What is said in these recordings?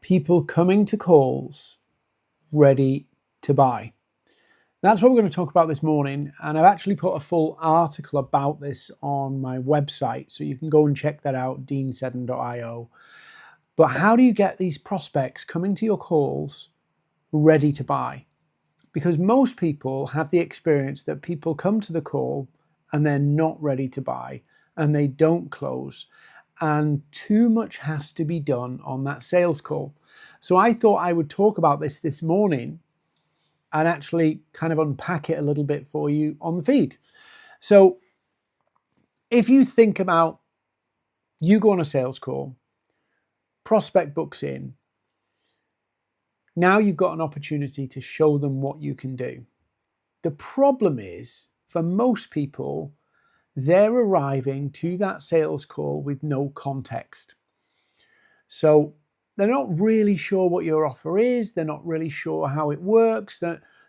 people coming to calls ready to buy. That's what we're going to talk about this morning, and I've actually put a full article about this on my website, so you can go and check that out, deanseddon.io. But how do you get these prospects coming to your calls ready to buy? Because most people have the experience that people come to the call and they're not ready to buy and they don't close, and too much has to be done on that sales call. So I thought I would talk about this morning and actually kind of unpack it a little bit for you on the feed. So if you think about, you go on a sales call, prospect books in, now you've got an opportunity to show them what you can do. The problem is, for most people, they're arriving to that sales call with no context. So they're not really sure what your offer is. They're not really sure how it works.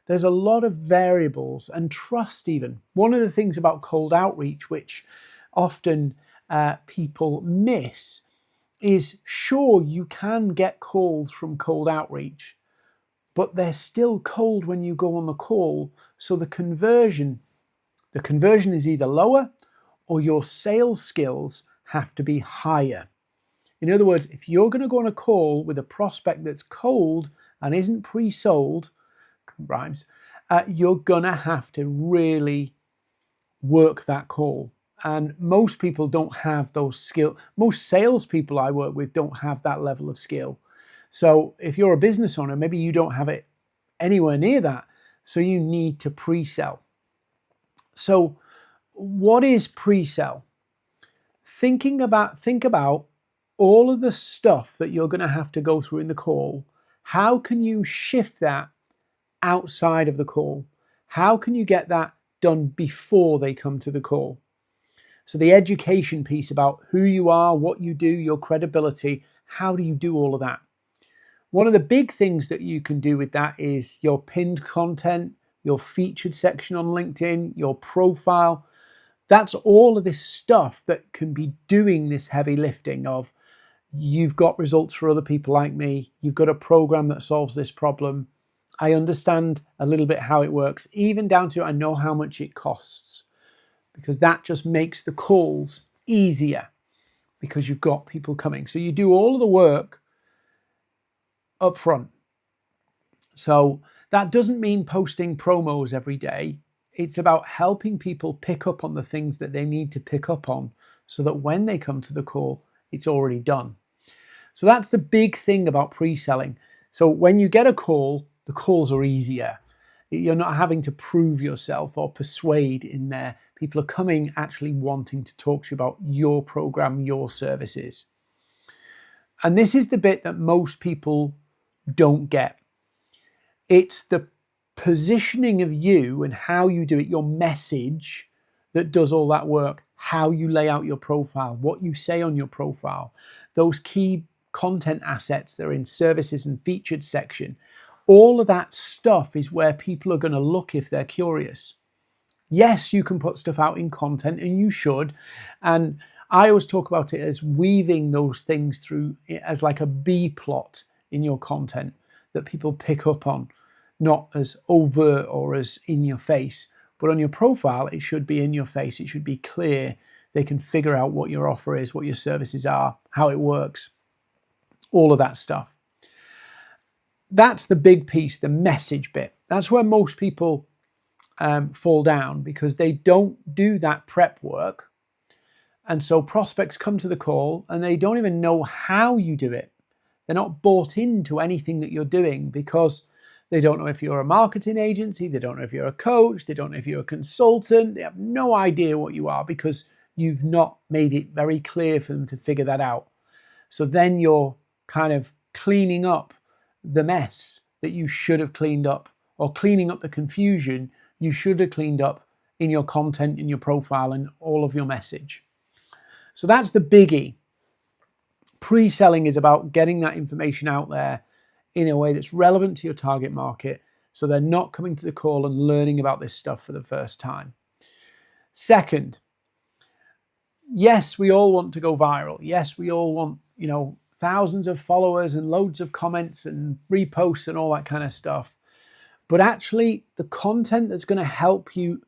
There's a lot of variables and trust even. One of the things about cold outreach, which often people miss, is sure, you can get calls from cold outreach, but they're still cold when you go on the call. So the conversion is either lower or your sales skills have to be higher. In other words, if you're going to go on a call with a prospect that's cold and isn't pre-sold, rhymes, you're going to have to really work that call. And most people don't have those skills. Most salespeople I work with don't have that level of skill. So if you're a business owner, maybe you don't have it anywhere near that. So you need to pre-sell. So what is pre-sell? Think about all of the stuff that you're going to have to go through in the call. How can you shift that outside of the call? How can you get that done before they come to the call? So the education piece about who you are, what you do, your credibility, how do you do all of that? One of the big things that you can do with that is your pinned content, your featured section on LinkedIn, your profile. That's all of this stuff that can be doing this heavy lifting of, you've got results for other people like me, you've got a program that solves this problem, I understand a little bit how it works, even down to I know how much it costs, because that just makes the calls easier because you've got people coming. So you do all of the work up front. So that doesn't mean posting promos every day. It's about helping people pick up on the things that they need to pick up on so that when they come to the call, it's already done. So that's the big thing about pre-selling. So when you get a call, the calls are easier. You're not having to prove yourself or persuade in there. People are coming actually wanting to talk to you about your program, your services. And this is the bit that most people don't get. It's the positioning of you and how you do it, your message, that does all that work. How you lay out your profile, what you say on your profile, those key content assets that are in services and featured section. All of that stuff is where people are going to look if they're curious. Yes, you can put stuff out in content, and you should. And I always talk about it as weaving those things through as like a B plot in your content that people pick up on, not as overt or as in your face. But on your profile, it should be in your face. It should be clear. They can figure out what your offer is, what your services are, how it works, all of that stuff. That's the big piece, the message bit. That's where most people fall down, because they don't do that prep work. And so prospects come to the call and they don't even know how you do it. They're not bought into anything that you're doing because they don't know if you're a marketing agency, they don't know if you're a coach, they don't know if you're a consultant, they have no idea what you are because you've not made it very clear for them to figure that out. So then you're kind of cleaning up the mess that you should have cleaned up, or cleaning up the confusion you should have cleaned up in your content, in your profile, and all of your message. So that's the biggie. Pre-selling is about getting that information out there in a way that's relevant to your target market, so they're not coming to the call and learning about this stuff for the first time. Second, yes, we all want to go viral. Yes, we all want, thousands of followers and loads of comments and reposts and all that kind of stuff. But actually, the content that's going to help you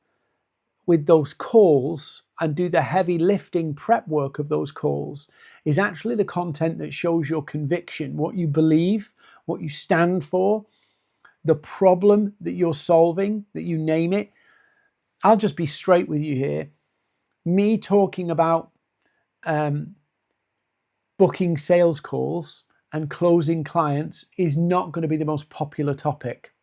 with those calls and do the heavy lifting prep work of those calls is actually the content that shows your conviction, what you believe, what you stand for, the problem that you're solving, that you name it. I'll just be straight with you here. Me talking about booking sales calls and closing clients is not going to be the most popular topic.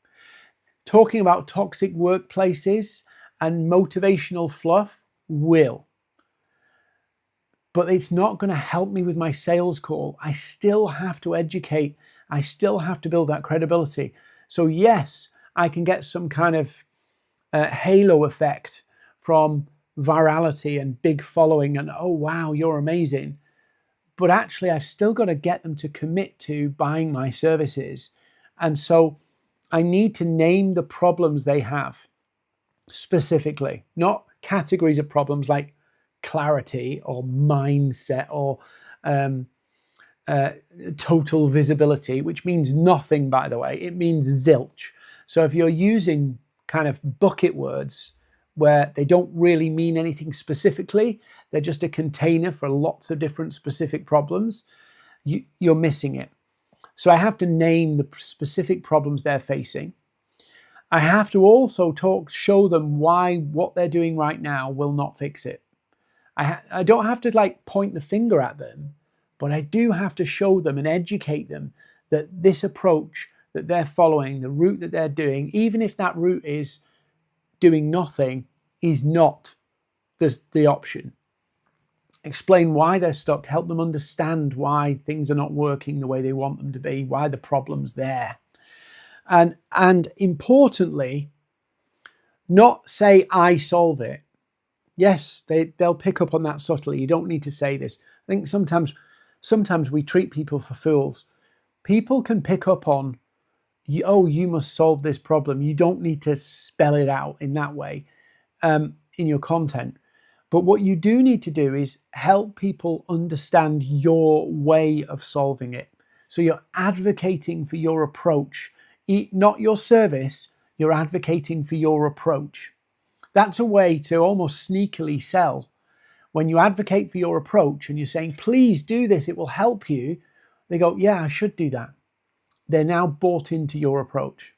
Talking about toxic workplaces and motivational fluff will. But it's not going to help me with my sales call. I still have to educate. I still have to build that credibility. So yes, I can get some kind of halo effect from virality and big following and, oh, wow, you're amazing. But actually, I've still got to get them to commit to buying my services. And so I need to name the problems they have specifically, not categories of problems like clarity or mindset or total visibility, which means nothing, by the way. It means zilch. So if you're using kind of bucket words where they don't really mean anything specifically, they're just a container for lots of different specific problems, you're missing it. So I have to name the specific problems they're facing. I have to also show them why what they're doing right now will not fix it. I don't have to like point the finger at them, but I do have to show them and educate them that this approach that they're following, the route that they're doing, even if that route is doing nothing, is not the option. Explain why they're stuck, help them understand why things are not working the way they want them to be, why the problem's there. And importantly, not say, I solve it. Yes, they'll pick up on that subtly. You don't need to say this. I think sometimes we treat people for fools. People can pick up on, oh, you must solve this problem. You don't need to spell it out in that way in your content. But what you do need to do is help people understand your way of solving it. So you're advocating for your approach, not your service, you're advocating for your approach. That's a way to almost sneakily sell. When you advocate for your approach and you're saying, please do this, it will help you, they go, yeah, I should do that. They're now bought into your approach.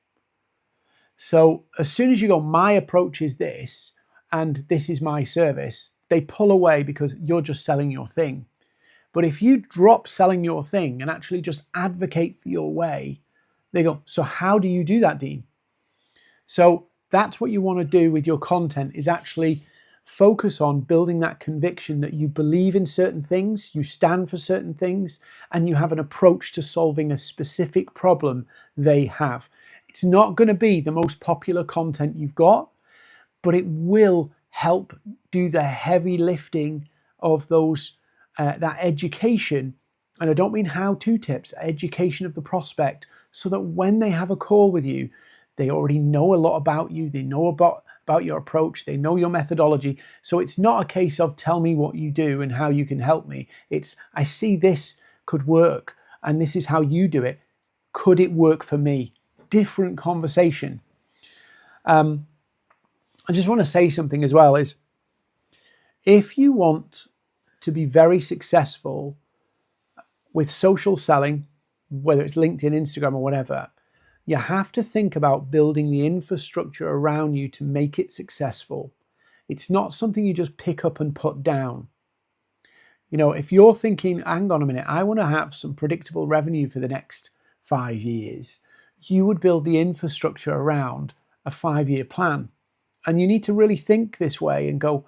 So as soon as you go, my approach is this, and this is my service, they pull away because you're just selling your thing. But if you drop selling your thing and actually just advocate for your way, they go, so how do you do that, Dean? So that's what you want to do with your content, is actually focus on building that conviction that you believe in certain things, you stand for certain things, and you have an approach to solving a specific problem they have. It's not going to be the most popular content you've got, but it will help do the heavy lifting of those that education. And I don't mean how-to tips, education of the prospect, so that when they have a call with you, they already know a lot about you, they know about your approach, they know your methodology. So it's not a case of tell me what you do and how you can help me. It's I see this could work and this is how you do it. Could it work for me? Different conversation. I just want to say something as well is if you want to be very successful with social selling, whether it's LinkedIn, Instagram or whatever, you have to think about building the infrastructure around you to make it successful. It's not something you just pick up and put down. You know, if you're thinking, hang on a minute, I want to have some predictable revenue for the next 5 years, you would build the infrastructure around a 5-year plan. And you need to really think this way and go,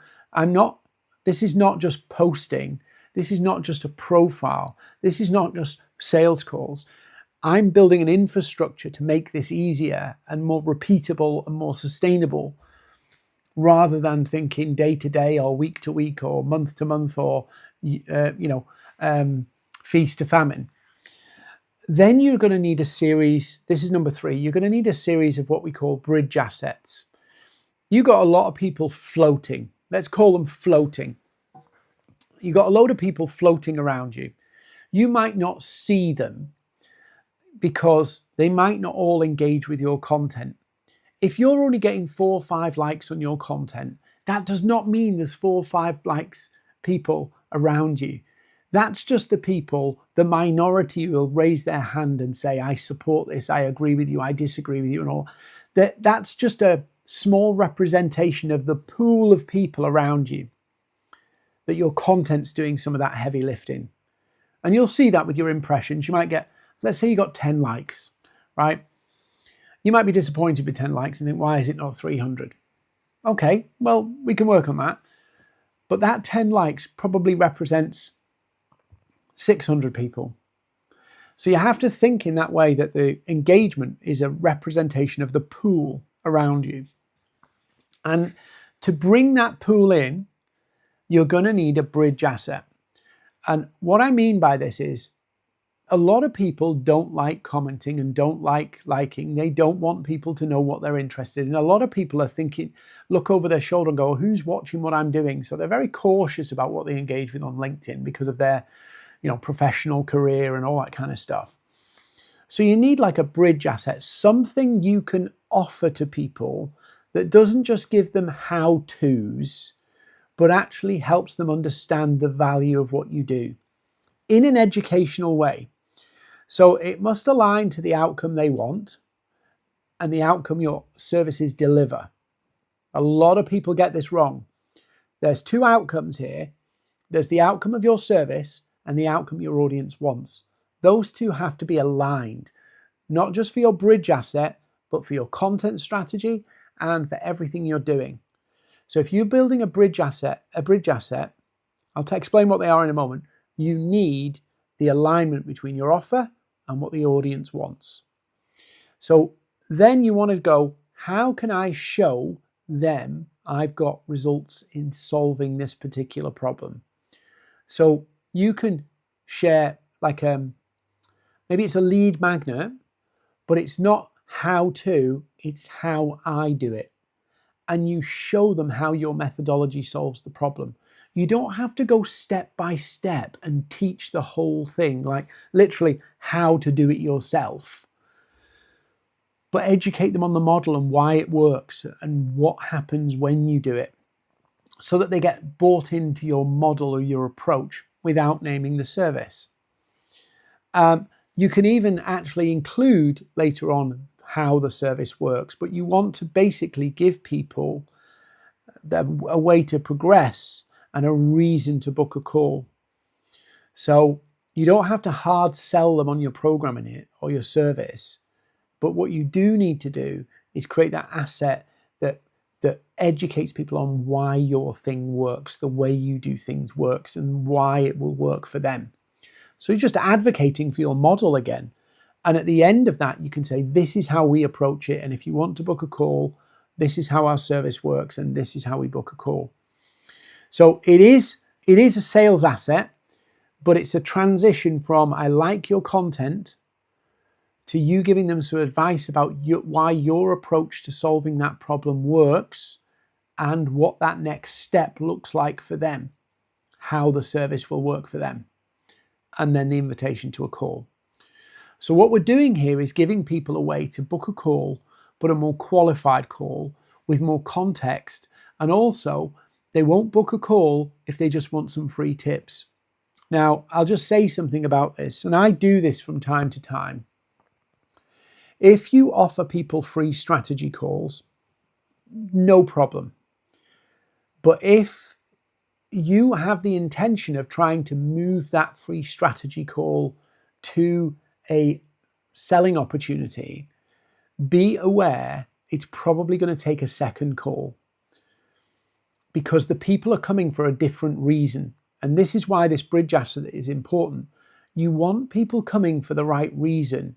this is not just posting. This is not just a profile. This is not just sales calls. I'm building an infrastructure to make this easier and more repeatable and more sustainable, rather than thinking day to day or week to week or month to month or feast to famine. Then you're going to need a series. This is number 3. You're going to need a series of what we call bridge assets. You got a lot of people floating. Let's call them floating. You got a load of people floating around you. You might not see them because they might not all engage with your content. If you're only getting 4 or 5 likes on your content, that does not mean there's 4 or 5 likes people around you. That's just the people, the minority who will raise their hand and say, I support this, I agree with you, I disagree with you, and all. That's just a small representation of the pool of people around you that your content's doing some of that heavy lifting. And you'll see that with your impressions. You might get, let's say you got 10 likes, right? You might be disappointed with 10 likes and think, why is it not 300? Okay, well, we can work on that. But that 10 likes probably represents 600 people. So you have to think in that way, that the engagement is a representation of the pool around you. And to bring that pool in, you're going to need a bridge asset. And what I mean by this is, a lot of people don't like commenting and don't like liking. They don't want people to know what they're interested in. A lot of people are thinking, look over their shoulder and go, who's watching what I'm doing? So they're very cautious about what they engage with on LinkedIn because of their, professional career and all that kind of stuff. So you need like a bridge asset, something you can offer to people that doesn't just give them how-tos, but actually helps them understand the value of what you do in an educational way. So it must align to the outcome they want and the outcome your services deliver. A lot of people get this wrong. There's 2 outcomes here. There's the outcome of your service and the outcome your audience wants. Those 2 have to be aligned, not just for your bridge asset, but for your content strategy and for everything you're doing. So if you're building a bridge asset, I'll explain what they are in a moment. You need the alignment between your offer and what the audience wants. So then you want to go, how can I show them I've got results in solving this particular problem? So you can share like maybe it's a lead magnet, but it's not how to, it's how I do it. And you show them how your methodology solves the problem. You don't have to go step by step and teach the whole thing, like literally how to do it yourself, but educate them on the model and why it works and what happens when you do it, so that they get bought into your model or your approach without naming the service. You can even actually include later on how the service works, but you want to basically give people a way to progress and a reason to book a call. So you don't have to hard sell them on your program in it or your service, but what you do need to do is create that asset that educates people on why your thing works, the way you do things works, and why it will work for them. So you're just advocating for your model again. And at the end of that, you can say, this is how we approach it. And if you want to book a call, this is how our service works. And this is how we book a call. So it is a sales asset, but it's a transition from I like your content to you giving them some advice about why your approach to solving that problem works and what that next step looks like for them, how the service will work for them, and then the invitation to a call. So what we're doing here is giving people a way to book a call, but a more qualified call with more context. And also, they won't book a call if they just want some free tips. Now, I'll just say something about this, and I do this from time to time. If you offer people free strategy calls, no problem. But if you have the intention of trying to move that free strategy call to a selling opportunity, be aware it's probably going to take a second call, because the people are coming for a different reason. And this is why this bridge asset is important. You want people coming for the right reason.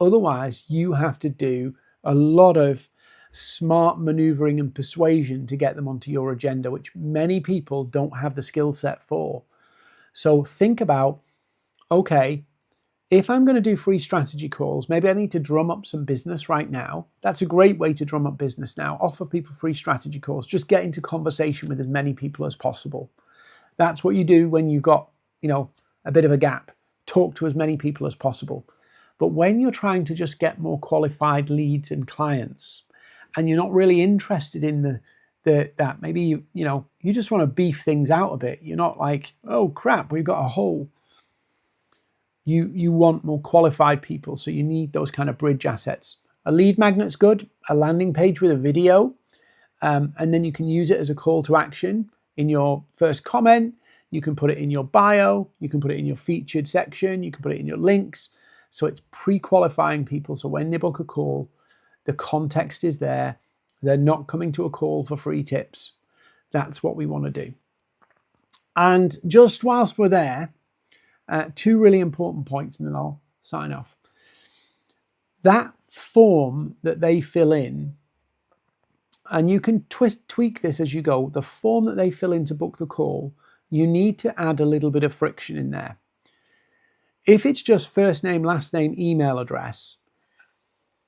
Otherwise, you have to do a lot of smart maneuvering and persuasion to get them onto your agenda, which many people don't have the skill set for. So think about, okay, if I'm going to do free strategy calls, maybe I need to drum up some business right now. That's a great way to drum up business now. Offer people free strategy calls. Just get into conversation with as many people as possible. That's what you do when you've got, a bit of a gap. talk to as many people as possible. But when you're trying to just get more qualified leads and clients, and you're not really interested in that maybe you just want to beef things out a bit. You're not like, oh crap, we've got a hole. You want more qualified people, so you need those kind of bridge assets. A lead magnet's good, a landing page with a video, and then you can use it as a call to action in your first comment. You can put it in your bio, you can put it in your featured section, you can put it in your links. So it's pre-qualifying people, so when they book a call, the context is there. They're not coming to a call for free tips. That's what we want to do. And just whilst we're there, two really important points, and then I'll sign off. That form that they fill in, and you can tweak this as you go, the form that they fill in to book the call, you need to add a little bit of friction in there. If it's just first name, last name, email address,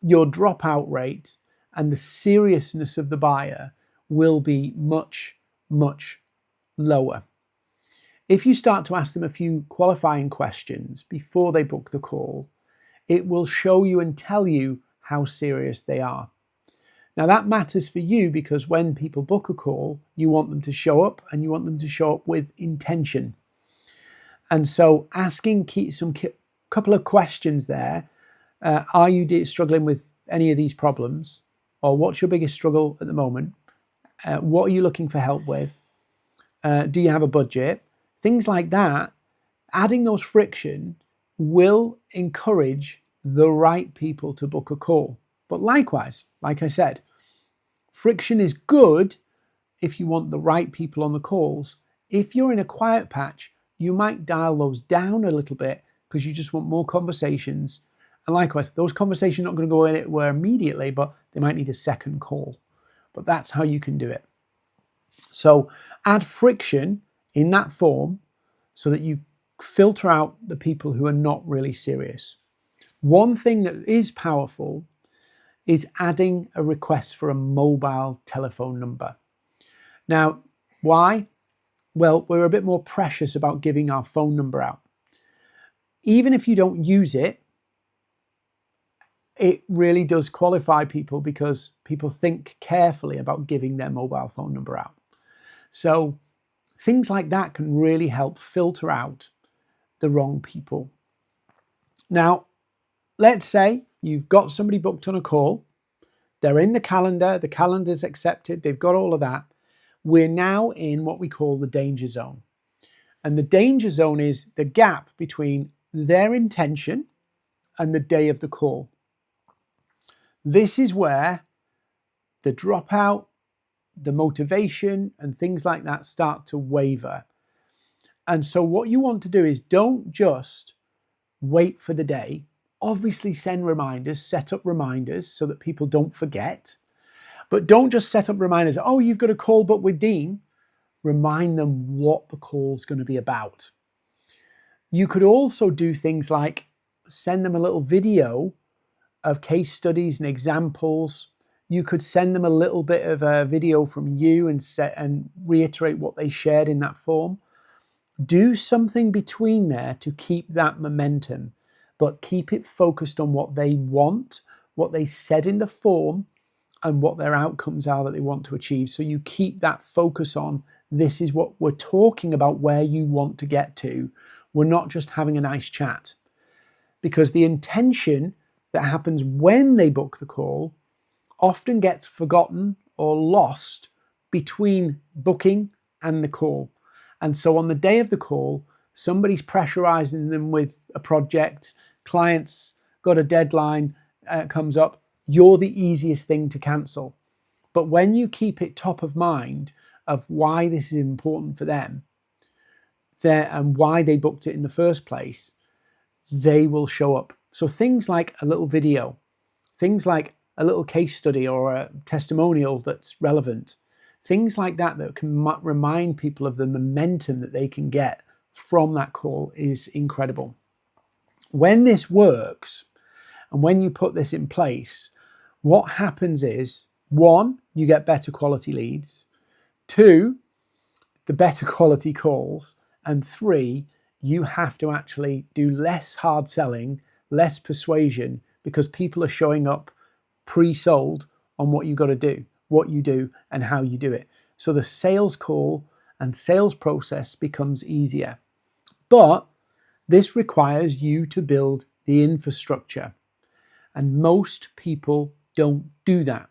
your dropout rate and the seriousness of the buyer will be much, much lower. If you start to ask them a few qualifying questions before they book the call, it will show you and tell you how serious they are. Now that matters for you because when people book a call, you want them to show up, and you want them to show up with intention. And so asking couple of questions there. Are you struggling with any of these problems? Or what's your biggest struggle at the moment? What are you looking for help with? Do you have a budget? Things like that. Adding those friction will encourage the right people to book a call. But likewise, like I said, friction is good if you want the right people on the calls. If you're in a quiet patch, you might dial those down a little bit because you just want more conversations. And likewise, those conversations are not going to go anywhere immediately, but they might need a second call. But that's how you can do it. So add friction in that form so that you filter out the people who are not really serious. One thing that is powerful is adding a request for a mobile telephone number. Now, why? Well, we're a bit more precious about giving our phone number out. Even if you don't use it, it really does qualify people because people think carefully about giving their mobile phone number out. So things like that can really help filter out the wrong people. Now, let's say you've got somebody booked on a call. They're in the calendar's accepted, they've got all of that. We're now in what we call the danger zone. And the danger zone is the gap between their intention and the day of the call. This is where the dropout, the motivation, and things like that start to waver. And so what you want to do is don't just wait for the day. Obviously send reminders, set up reminders so that people don't forget. But don't just set up reminders, oh, you've got a call booked with Dean. Remind them what the call's going to be about. You could also do things like send them a little video of case studies and examples. You could send them a little bit of a video from you and reiterate what they shared in that form. Do something between there to keep that momentum, but keep it focused on what they want, what they said in the form, and what their outcomes are that they want to achieve. So you keep that focus on, this is what we're talking about, where you want to get to. We're not just having a nice chat. Because the intention that happens when they book the call often gets forgotten or lost between booking and the call. And so on the day of the call, somebody's pressurizing them with a project, clients got a deadline, comes up, you're the easiest thing to cancel. But when you keep it top of mind of why this is important for them and why they booked it in the first place, they will show up. So things like a little video, things like a little case study or a testimonial that's relevant, things like that that can remind people of the momentum that they can get from that call is incredible. When this works and when you put this in place, what happens is, 1, you get better quality leads, 2, the better quality calls, and 3, you have to actually do less hard selling, less persuasion, because people are showing up pre-sold on what you've got to do, what you do, and how you do it. So the sales call and sales process becomes easier. But this requires you to build the infrastructure. And most people don't do that.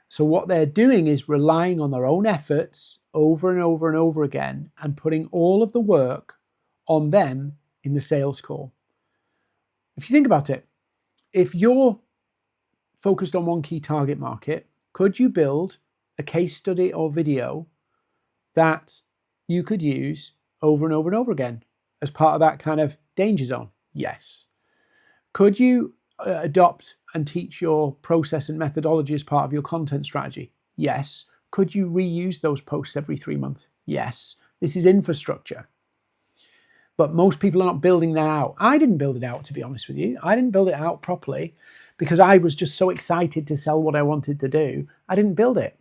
So what they're doing is relying on their own efforts over and over and over again and putting all of the work on them in the sales call. If you think about it, if you're focused on one key target market, could you build a case study or video that you could use over and over and over again as part of that kind of danger zone? Yes. Could you adopt and teach your process and methodology as part of your content strategy? Yes. Could you reuse those posts every 3 months? Yes. This is infrastructure. But most people are not building that out. I didn't build it out, to be honest with you. I didn't build it out properly because I was just so excited to sell what I wanted to do. I didn't build it.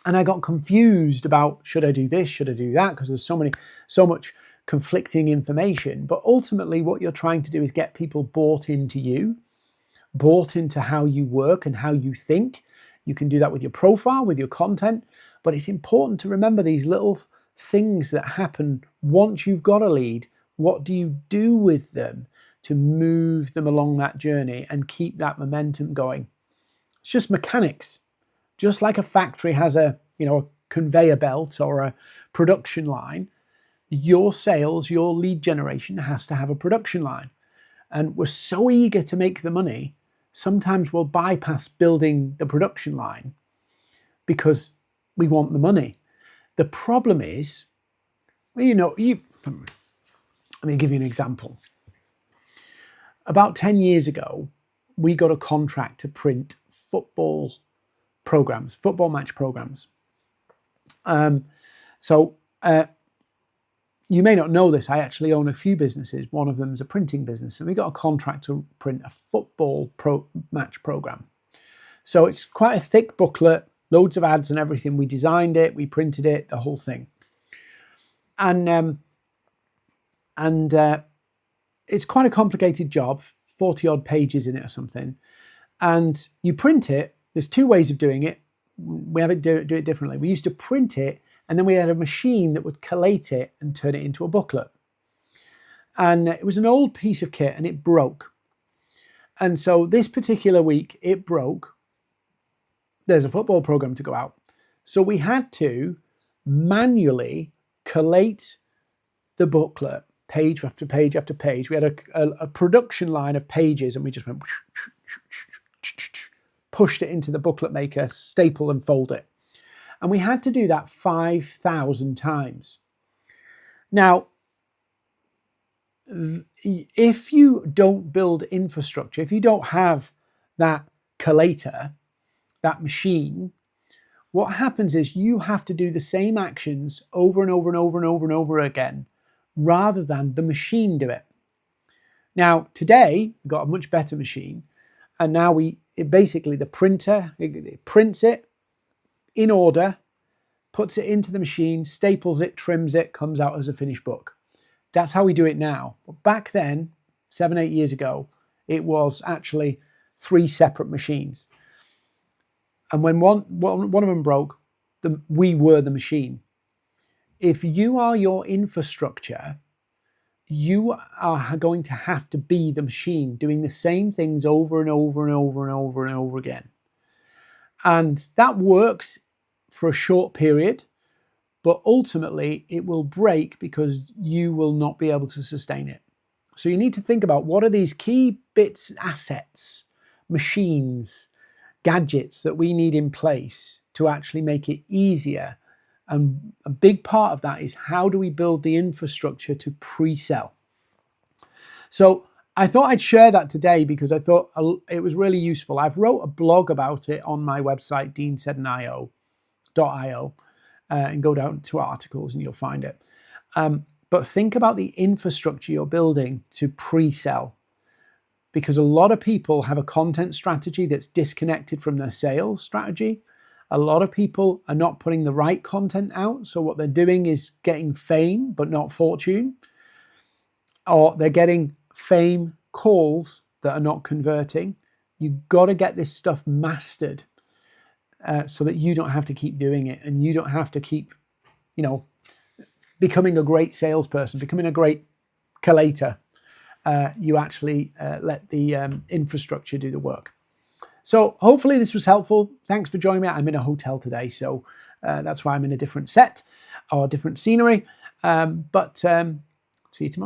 And I got confused about, should I do this? Should I do that? Because there's so much conflicting information. But ultimately, what you're trying to do is get people bought into you, bought into how you work and how you think. You can do that with your profile, with your content. But it's important to remember these little things that happen once you've got a lead. What do you do with them to move them along that journey and keep that momentum going? It's just mechanics. Just like a factory has a conveyor belt or a production line, your sales, your lead generation has to have a production line. And we're so eager to make the money, sometimes we'll bypass building the production line because we want the money. The problem is, let me give you an example. About 10 years ago, we got a contract to print football match programs. You may not know this, I actually own a few businesses. One of them is a printing business, and we got a contract to print a football match program. So it's quite a thick booklet, loads of ads and everything. We designed it, we printed it, the whole thing. And it's quite a complicated job, 40 odd pages in it or something. And you print it. There's two ways of doing it. We have it do it differently. We used to print it, and then we had a machine that would collate it and turn it into a booklet. And it was an old piece of kit, and it broke. And so this particular week, it broke. There's a football program to go out. So we had to manually collate the booklet, page after page after page. We had a production line of pages, and we just went, pushed it into the booklet maker, staple and fold it. And we had to do that 5,000 times. Now, if you don't build infrastructure, if you don't have that collator, that machine, what happens is you have to do the same actions over and over and over and over and over again, rather than the machine do it. Now, today, we've got a much better machine, and now basically the printer, it prints it in order, puts it into the machine, staples it, trims it, comes out as a finished book. That's how we do it now. But back then, 7, 8 years ago, it was actually 3 separate machines. And when one of them broke, we were the machine. If you are your infrastructure, you are going to have to be the machine, doing the same things over and over and over and over and over again. And that works for a short period, but ultimately it will break because you will not be able to sustain it. So you need to think about, what are these key bits, assets, machines, gadgets that we need in place to actually make it easier. And a big part of that is, how do we build the infrastructure to pre-sell? So I thought I'd share that today because I thought it was really useful. I've wrote a blog about it on my website, deanseddon.io, and go down to articles and you'll find it. But think about the infrastructure you're building to pre-sell, because a lot of people have a content strategy that's disconnected from their sales strategy. A lot of people are not putting the right content out. So what they're doing is getting fame, but not fortune. or they're getting fame calls that are not converting. You've got to get this stuff mastered so that you don't have to keep doing it, and you don't have to keep, becoming a great salesperson, becoming a great collator. You actually let the infrastructure do the work. So hopefully this was helpful. Thanks for joining me. I'm in a hotel today, so that's why I'm in a different set or different scenery. But see you tomorrow.